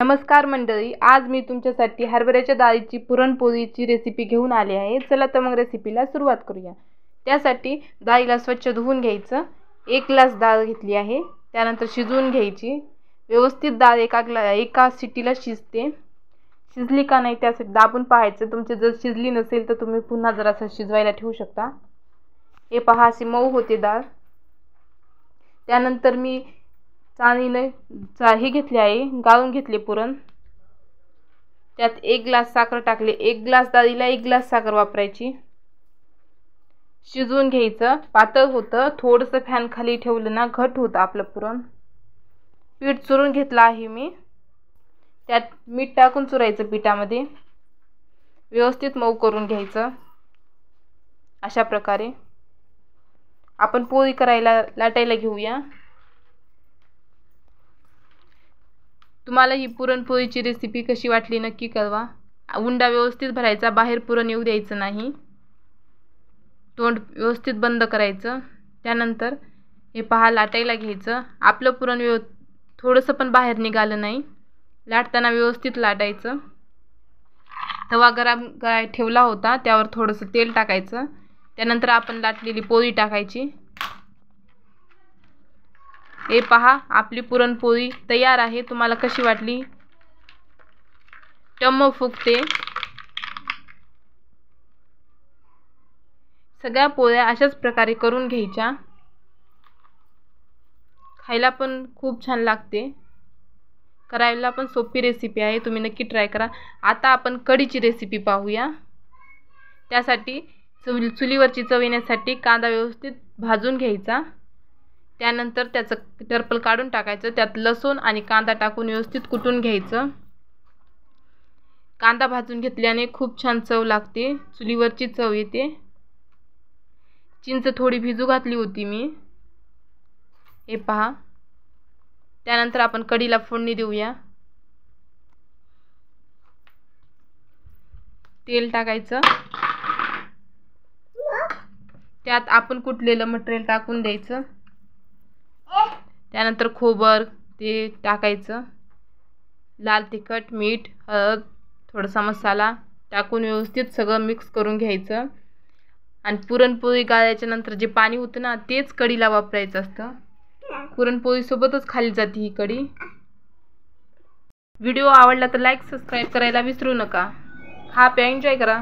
नमस्कार मंडळी, आज मी तुमच्यासाठी हरभऱ्याच्या डाळीची पुरणपोळीची रेसिपी घेऊन आली आहे। चला तर मग रेसिपीला सुरुवात करूया। त्यासाठी डाळीला स्वच्छ धुवून घ्यायचं। 1 ग्लास डाळ घेतली आहे, त्यानंतर शिजवून घ्यायची। व्यवस्थित डाळ एका शिट्टीला शिजते। शिजली का नाही त्यासाठी दाबून पाहायचं। तुमची जर शिजली नसेल तर तुम्ही पुन्हा जरासं शिजवायला ठेवू शकता। हे पहा, अशी मऊ होते डाळ। त्यानंतर मी चाळणीने हे घेतले आहे, गाळून घेतले पुरण। त्यात 1 ग्लास साखर टाकले। 1 ग्लास डाळीला 1 ग्लास साखर वापरायची। शिजवून घ्यायचं। पातळ होतं, थोडंसं फॅन खाली ठेवलं ना घट होतं आपलं पुरण। पीठ चुरून घेतलं आहे मी। त्यात मीठ टाकून चुरायचं पिठामध्ये। व्यवस्थित मऊ करून घ्यायचं। अशा प्रकारे आपण पोळी करायला लाटायला घेऊया। तुम्हाला ही पुरणपोळीची रेसिपी कशी वाटली नक्की कळवा। उंडा व्यवस्थित भरायचा, बाहेर पुरण येऊ द्यायचं नाही। तोंड व्यवस्थित बंद करायचं। त्यानंतर हे पहा, लाटायला घ्यायचं। आपलं पुरण थोडंसं पण बाहेर निघालं नाही। लाटताना व्यवस्थित लाटायचं। तवा गरम ठेवला होता, त्यावर थोडंसं तेल टाकायचं। त्यानंतर आपण लाटलेली पोळी टाकायची। हे पहा, आपली पुरणपोळी तयार आहे। तुम्हाला कशी वाटली? टम्म फुगते। सगळ्या पोळ्या अशाच प्रकारे करून घ्यायच्या। खायला पण खूप छान लागते। करायला पण सोपी रेसिपी आहे, तुम्ही नक्की ट्राय करा। आता आपण कढीची रेसिपी पाहूया। त्यासाठी चुलीवरची चव येण्यासाठी कांदा व्यवस्थित भाजून घ्यायचा। त्यानंतर त्याचं टर्पल काढून टाकायचं। त्यात लसूण आणि कांदा टाकून व्यवस्थित कुटून घ्यायचं। कांदा भाजून घेतल्याने खूप छान चव लागते, चुलीवरची चव येते। चिंच थोडी भिजू घातली होती मी, हे पहा। त्यानंतर आपण कढीला फोडणी देऊया। तेल टाकायचं। त्यात आपण कुटलेलं मटेरियल टाकून द्यायचं। त्यानंतर खोबर ते टाकायचं। लाल तिखट, मीठ, हळद, थोडासा मसाला टाकून व्यवस्थित सगळं मिक्स करून घ्यायचं। आणि पुरणपोळी गाळल्याच्या नंतर जे पाणी होतं ना, तेच कढीला वापरायचं असतं। पुरणपोळी सोबतच खाली जाते ही कढी। व्हिडिओ आवडला तर लाईक, सबस्क्राईब करायला विसरू नका। हा प्या, एन्जॉय करा।